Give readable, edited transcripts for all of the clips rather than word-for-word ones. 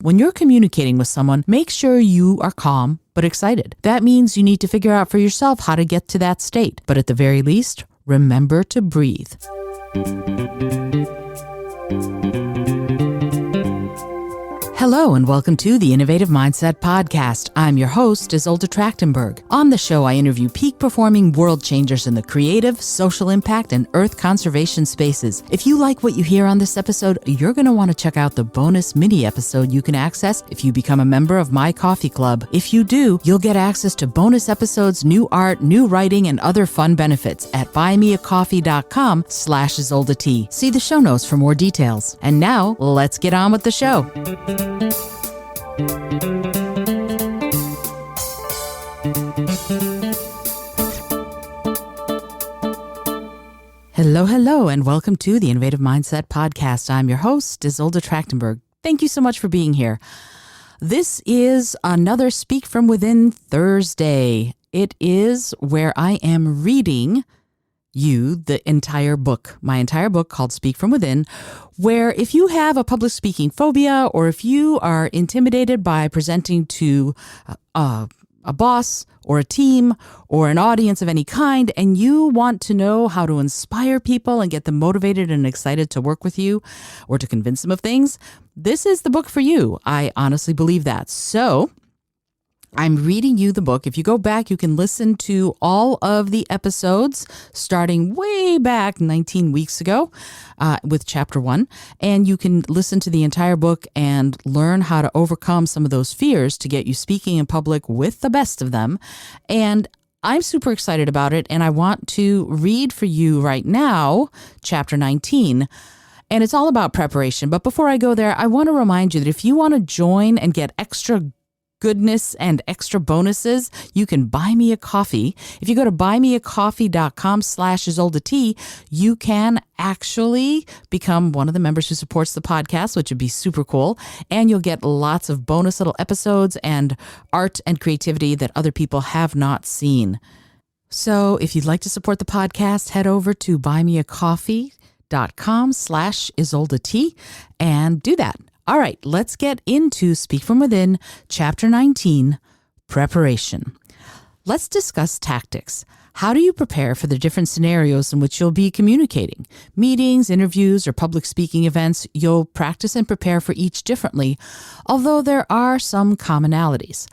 When you're communicating with someone, make sure you are calm but excited. That means you need to figure out for yourself how to get to that state. But at the very least, remember to breathe. Hello and welcome to the Innovative Mindset Podcast. I'm your host, Isolde Trachtenberg. On the show, I interview peak performing world changers in the creative, social impact, and earth conservation spaces. If you like what you hear on this episode, you're going to want to check out the bonus mini episode you can access if you become a member of my coffee club. If you do, you'll get access to bonus episodes, new art, new writing, and other fun benefits at buymeacoffee.com/Isolde T. See the show notes for more details. And now, let's get on with the show. Hello, and welcome to the Innovative Mindset Podcast. I'm your host, Isolde Trachtenberg. Thank you so much for being here. This is another Speak From Within Thursday. It is where I am reading you the entire book, my entire book called Speak From Within, where if you have a public speaking phobia or if you are intimidated by presenting to a boss or a team or an audience of any kind, and you want to know how to inspire people and get them motivated and excited to work with you or to convince them of things, this is the book for you. I honestly believe that. So I'm reading you the book. If you go back, you can listen to all of the episodes starting way back 19 weeks ago with chapter 1. And you can listen to the entire book and learn how to overcome some of those fears to get you speaking in public with the best of them. And I'm super excited about it. And I want to read for you right now, chapter 19. And it's all about preparation. But before I go there, I want to remind you that if you want to join and get extra goodness and extra bonuses, you can buy me a coffee. If you go to buymeacoffee.com/Isolde T, you can actually become one of the members who supports the podcast, which would be super cool. And you'll get lots of bonus little episodes and art and creativity that other people have not seen. So if you'd like to support the podcast, head over to buymeacoffee.com/Isolde T and do that. All right, let's get into Speak From Within, Chapter 19, Preparation. Let's discuss tactics. How do you prepare for the different scenarios in which you'll be communicating? Meetings, interviews, or public speaking events, you'll practice and prepare for each differently, although there are some commonalities.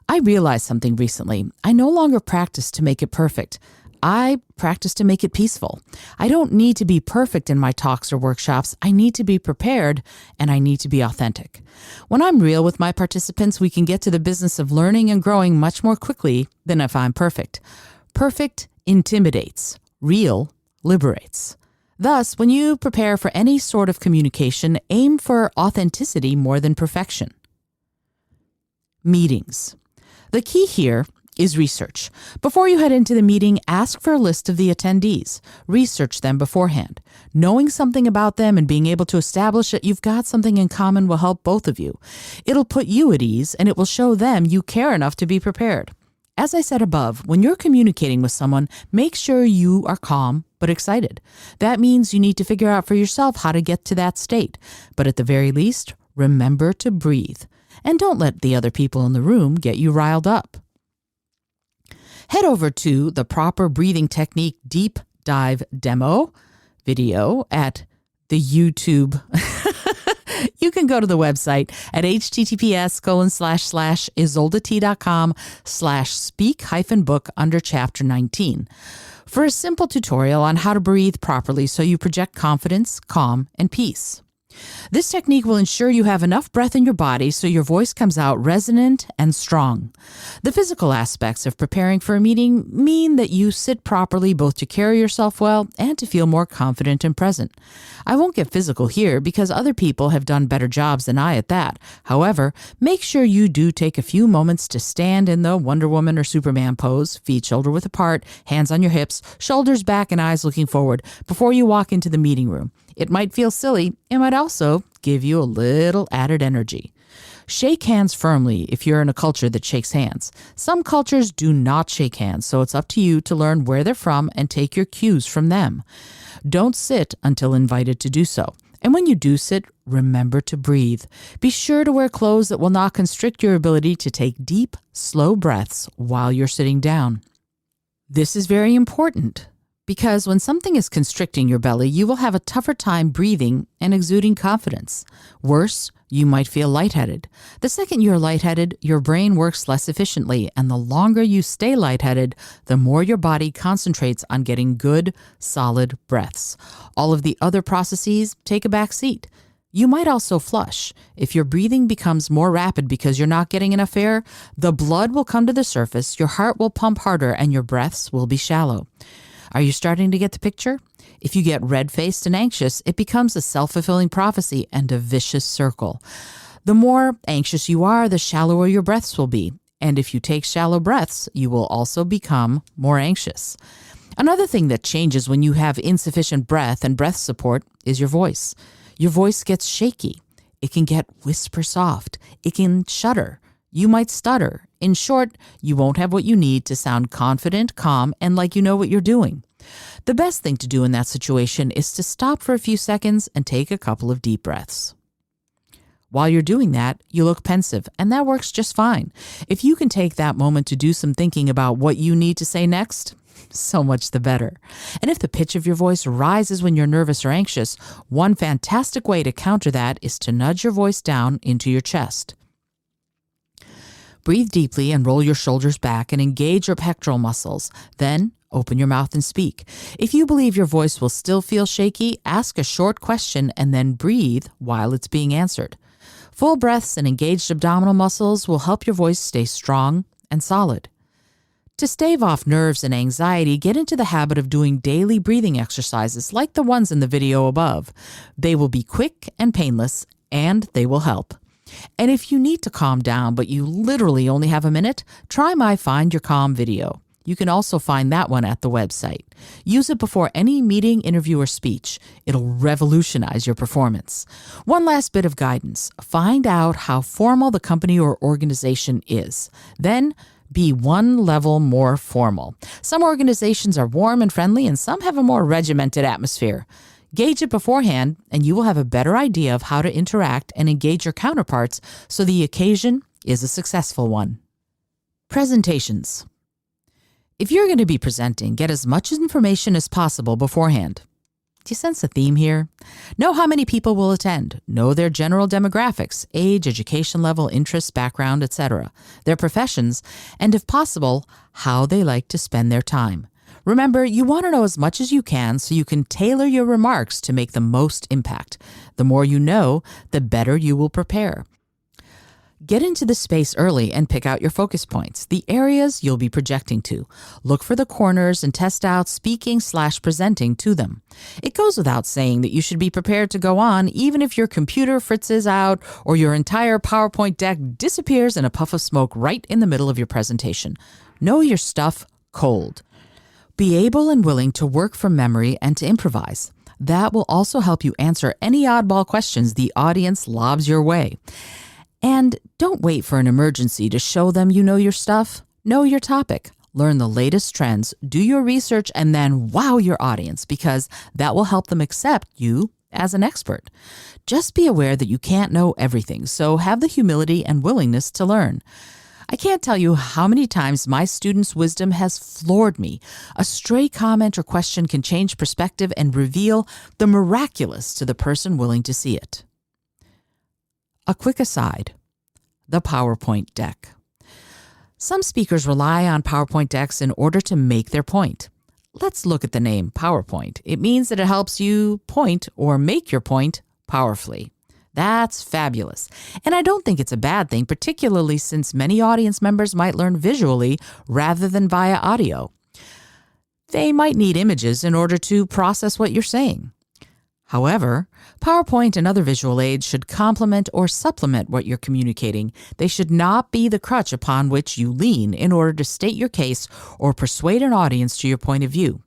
I realized something recently. I no longer practice to make it perfect. I practice to make it peaceful. I don't need to be perfect in my talks or workshops. I need to be prepared and I need to be authentic. When I'm real with my participants, we can get to the business of learning and growing much more quickly than if I'm perfect. Perfect intimidates. Real liberates. Thus, when you prepare for any sort of communication, aim for authenticity more than perfection. Meetings. The key here is research. Before you head into the meeting, ask for a list of the attendees. Research them beforehand. Knowing something about them and being able to establish that you've got something in common will help both of you. It'll put you at ease and it will show them you care enough to be prepared. As I said above, when you're communicating with someone, make sure you are calm but excited. That means you need to figure out for yourself how to get to that state. But at the very least, remember to breathe. And don't let the other people in the room get you riled up. Head over to the Proper Breathing Technique Deep Dive Demo video at the YouTube. You can go to the website at https://isoldet.com/speak-book under chapter 19 for a simple tutorial on how to breathe properly so you project confidence, calm, and peace. This technique will ensure you have enough breath in your body so your voice comes out resonant and strong. The physical aspects of preparing for a meeting mean that you sit properly both to carry yourself well and to feel more confident and present. I won't get physical here because other people have done better jobs than I at that. However, make sure you do take a few moments to stand in the Wonder Woman or Superman pose, feet shoulder width apart, hands on your hips, shoulders back and eyes looking forward before you walk into the meeting room. It might feel silly. It might also give you a little added energy. Shake hands firmly if you're in a culture that shakes hands. Some cultures do not shake hands, so it's up to you to learn where they're from and take your cues from them. Don't sit until invited to do so. And when you do sit, remember to breathe. Be sure to wear clothes that will not constrict your ability to take deep, slow breaths while you're sitting down. This is very important because when something is constricting your belly, you will have a tougher time breathing and exuding confidence. Worse, you might feel lightheaded. The second you're lightheaded, your brain works less efficiently, and the longer you stay lightheaded, the more your body concentrates on getting good, solid breaths. All of the other processes take a back seat. You might also flush. If your breathing becomes more rapid because you're not getting enough air, the blood will come to the surface, your heart will pump harder, and your breaths will be shallow. Are you starting to get the picture? If you get red-faced and anxious, it becomes a self-fulfilling prophecy and a vicious circle. The more anxious you are, the shallower your breaths will be. And if you take shallow breaths, you will also become more anxious. Another thing that changes when you have insufficient breath and breath support is your voice. Your voice gets shaky. It can get whisper soft. It can shudder. You might stutter. In short, you won't have what you need to sound confident, calm, and like you know what you're doing. The best thing to do in that situation is to stop for a few seconds and take a couple of deep breaths. While you're doing that, you look pensive, and that works just fine. If you can take that moment to do some thinking about what you need to say next, so much the better. And if the pitch of your voice rises when you're nervous or anxious, one fantastic way to counter that is to nudge your voice down into your chest. Breathe deeply and roll your shoulders back and engage your pectoral muscles. Then open your mouth and speak. If you believe your voice will still feel shaky, ask a short question and then breathe while it's being answered. Full breaths and engaged abdominal muscles will help your voice stay strong and solid. To stave off nerves and anxiety, get into the habit of doing daily breathing exercises like the ones in the video above. They will be quick and painless, and they will help. And if you need to calm down, but you literally only have a minute, try my Find Your Calm video. You can also find that one at the website. Use it before any meeting, interview, or speech. It'll revolutionize your performance. One last bit of guidance. Find out how formal the company or organization is. Then be one level more formal. Some organizations are warm and friendly, and some have a more regimented atmosphere. Gauge it beforehand, and you will have a better idea of how to interact and engage your counterparts so the occasion is a successful one. Presentations. If you're going to be presenting, get as much information as possible beforehand. Do you sense a theme here? Know how many people will attend. Know their general demographics, age, education level, interests, background, etc., their professions, and if possible, how they like to spend their time. Remember, you want to know as much as you can so you can tailor your remarks to make the most impact. The more you know, the better you will prepare. Get into the space early and pick out your focus points, the areas you'll be projecting to. Look for the corners and test out speaking/presenting to them. It goes without saying that you should be prepared to go on even if your computer fritzes out or your entire PowerPoint deck disappears in a puff of smoke right in the middle of your presentation. Know your stuff cold. Be able and willing to work from memory and to improvise. That will also help you answer any oddball questions the audience lobs your way. And don't wait for an emergency to show them you know your stuff. Know your topic. Learn the latest trends, do your research, and then wow your audience because that will help them accept you as an expert. Just be aware that you can't know everything, so have the humility and willingness to learn. I can't tell you how many times my students' wisdom has floored me. A stray comment or question can change perspective and reveal the miraculous to the person willing to see it. A quick aside, the PowerPoint deck. Some speakers rely on PowerPoint decks in order to make their point. Let's look at the name PowerPoint. It means that it helps you point or make your point powerfully. That's fabulous. And I don't think it's a bad thing, particularly since many audience members might learn visually rather than via audio. They might need images in order to process what you're saying. However, PowerPoint and other visual aids should complement or supplement what you're communicating. They should not be the crutch upon which you lean in order to state your case or persuade an audience to your point of view.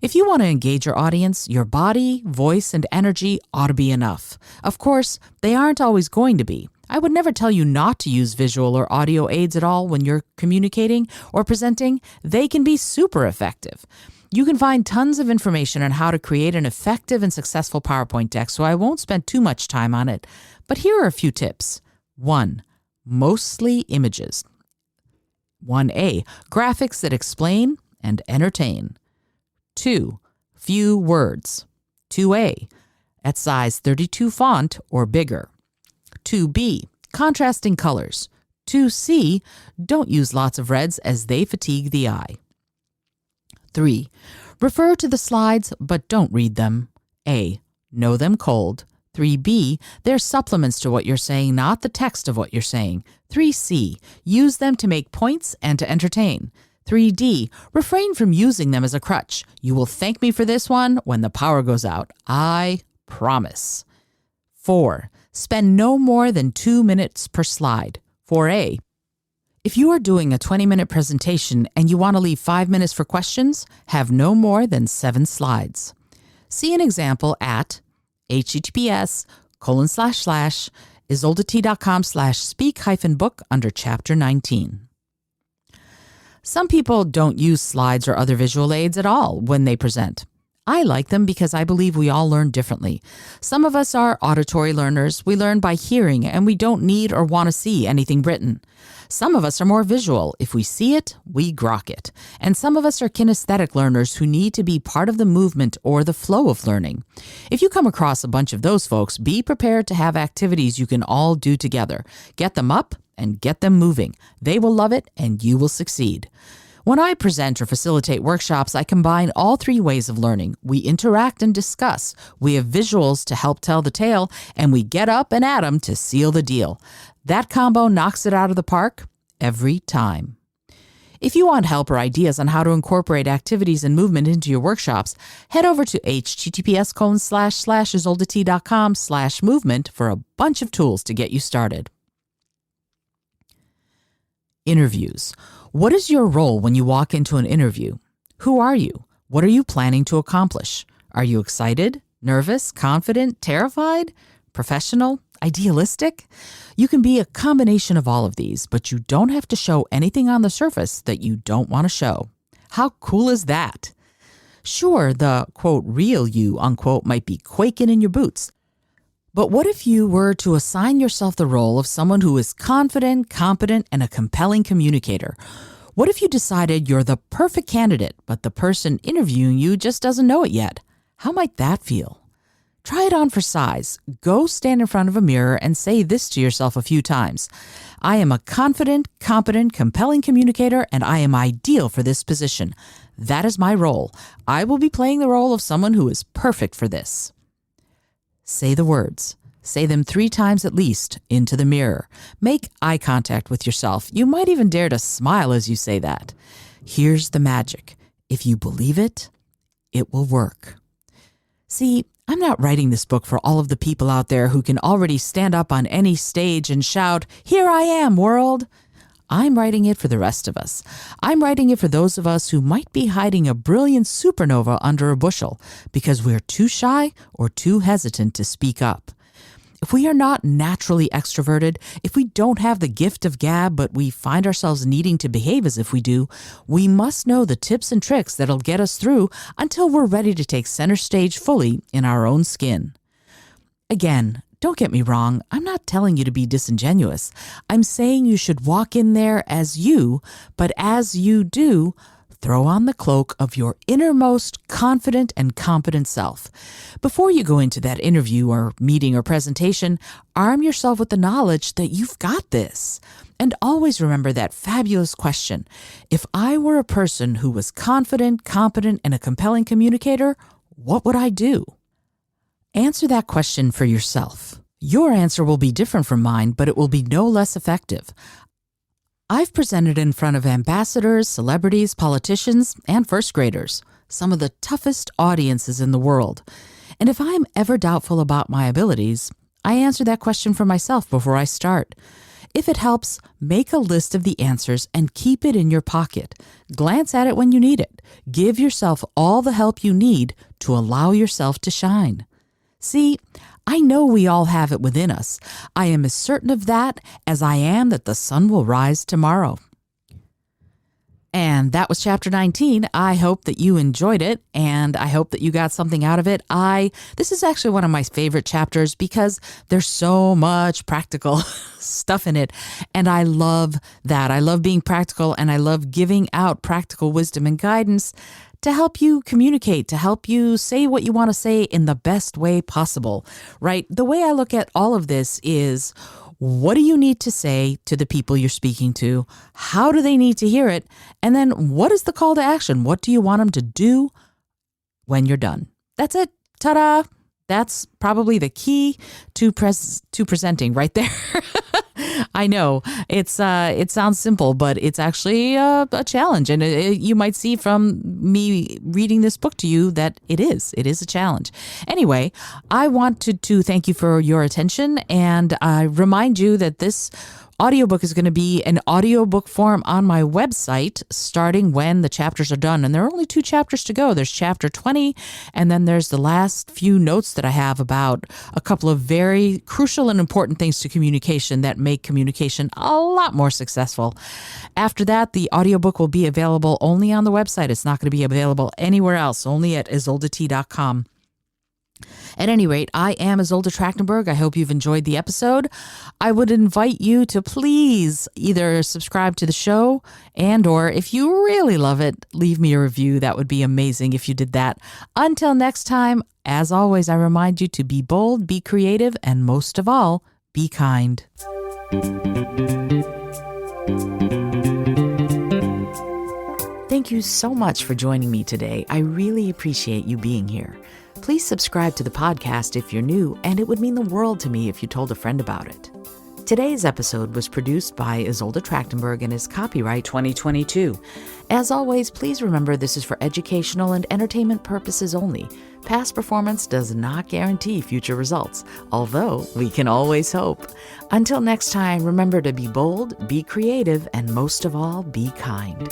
If you want to engage your audience, your body, voice, and energy ought to be enough. Of course, they aren't always going to be. I would never tell you not to use visual or audio aids at all when you're communicating or presenting. They can be super effective. You can find tons of information on how to create an effective and successful PowerPoint deck, so I won't spend too much time on it. But here are a few tips. 1. Mostly images. 1A. Graphics that explain and entertain. 2. Few words. 2A. At size 32 font or bigger. 2B. Contrasting colors. 2C. Don't use lots of reds as they fatigue the eye. 3. Refer to the slides but don't read them. A. Know them cold. 3B. They're supplements to what you're saying, not the text of what you're saying. 3C. Use them to make points and to entertain. 3D. Refrain from using them as a crutch. You will thank me for this one when the power goes out. I promise. 4. Spend no more than 2 minutes per slide. 4A. If you are doing a 20-minute presentation and you want to leave 5 minutes for questions, have no more than 7 slides. See an example at https://isoldat.com/speak-book under Chapter 19. Some people don't use slides or other visual aids at all when they present. I like them because I believe we all learn differently. Some of us are auditory learners. We learn by hearing, and we don't need or want to see anything written. Some of us are more visual. If we see it, we grok it. And some of us are kinesthetic learners who need to be part of the movement or the flow of learning. If you come across a bunch of those folks, be prepared to have activities you can all do together. Get them up and get them moving. They will love it, and you will succeed. When I present or facilitate workshops, I combine all 3 ways of learning. We interact and discuss. We have visuals to help tell the tale, and we get up and at 'em to seal the deal. That combo knocks it out of the park every time. If you want help or ideas on how to incorporate activities and movement into your workshops, head over to https://isoldat.com/movement for a bunch of tools to get you started. Interviews. What is your role when you walk into an interview? Who are you? What are you planning to accomplish? Are you excited, nervous, confident, terrified, professional, idealistic? You can be a combination of all of these, but you don't have to show anything on the surface that you don't want to show. How cool is that? Sure, the, quote, real you, unquote, might be quaking in your boots. But what if you were to assign yourself the role of someone who is confident, competent, and a compelling communicator? What if you decided you're the perfect candidate, but the person interviewing you just doesn't know it yet? How might that feel? Try it on for size. Go stand in front of a mirror and say this to yourself a few times. I am a confident, competent, compelling communicator, and I am ideal for this position. That is my role. I will be playing the role of someone who is perfect for this. Say the words. Say them 3 times at least into the mirror. Make eye contact with yourself. You might even dare to smile as you say that. Here's the magic. If you believe it, it will work. See, I'm not writing this book for all of the people out there who can already stand up on any stage and shout, "Here I am, world." I'm writing it for the rest of us. I'm writing it for those of us who might be hiding a brilliant supernova under a bushel because we're too shy or too hesitant to speak up. If we are not naturally extroverted, if we don't have the gift of gab, but we find ourselves needing to behave as if we do, we must know the tips and tricks that'll get us through until we're ready to take center stage fully in our own skin. Again, don't get me wrong, I'm not telling you to be disingenuous. I'm saying you should walk in there as you, but as you do, throw on the cloak of your innermost confident and competent self. Before you go into that interview or meeting or presentation, arm yourself with the knowledge that you've got this. And always remember that fabulous question. If I were a person who was confident, competent, and a compelling communicator, what would I do? Answer that question for yourself. Your answer will be different from mine, but it will be no less effective. I've presented in front of ambassadors, celebrities, politicians, and first graders, some of the toughest audiences in the world. And if I'm ever doubtful about my abilities, I answer that question for myself before I start. If it helps, make a list of the answers and keep it in your pocket. Glance at it when you need it. Give yourself all the help you need to allow yourself to shine. See, I know we all have it within us. I am as certain of that as I am that the sun will rise tomorrow. And that was chapter 19. I hope that you enjoyed it, and I hope that you got something out of it. This is actually one of my favorite chapters because there's so much practical stuff in it. And I love that. I love being practical, and I love giving out practical wisdom and guidance to help you communicate, to help you say what you want to say in the best way possible, right? The way I look at all of this is, what do you need to say to the people you're speaking to? How do they need to hear it? And then what is the call to action? What do you want them to do when you're done? That's it. Ta-da! That's probably the key to presenting right there. I know it sounds simple, but it's actually a challenge. And you might see from me reading this book to you that it is a challenge. Anyway, I wanted to thank you for your attention, and I remind you that this audiobook is going to be an audiobook form on my website starting when the chapters are done. And there are only 2 chapters to go. There's chapter 20, and then there's the last few notes that I have about a couple of very crucial and important things to communication that make communication a lot more successful. After that, the audiobook will be available only on the website. It's not going to be available anywhere else, only at IsoldeT.com. At any rate, I am Isolde Trachtenberg. I hope you've enjoyed the episode. I would invite you to please either subscribe to the show or if you really love it, leave me a review. That would be amazing if you did that. Until next time, as always, I remind you to be bold, be creative, and most of all, be kind. Thank you so much for joining me today. I really appreciate you being here. Please subscribe to the podcast if you're new, and it would mean the world to me if you told a friend about it. Today's episode was produced by Isolde Trachtenberg and is copyright 2022. As always, please remember this is for educational and entertainment purposes only. Past performance does not guarantee future results, although we can always hope. Until next time, remember to be bold, be creative, and most of all, be kind.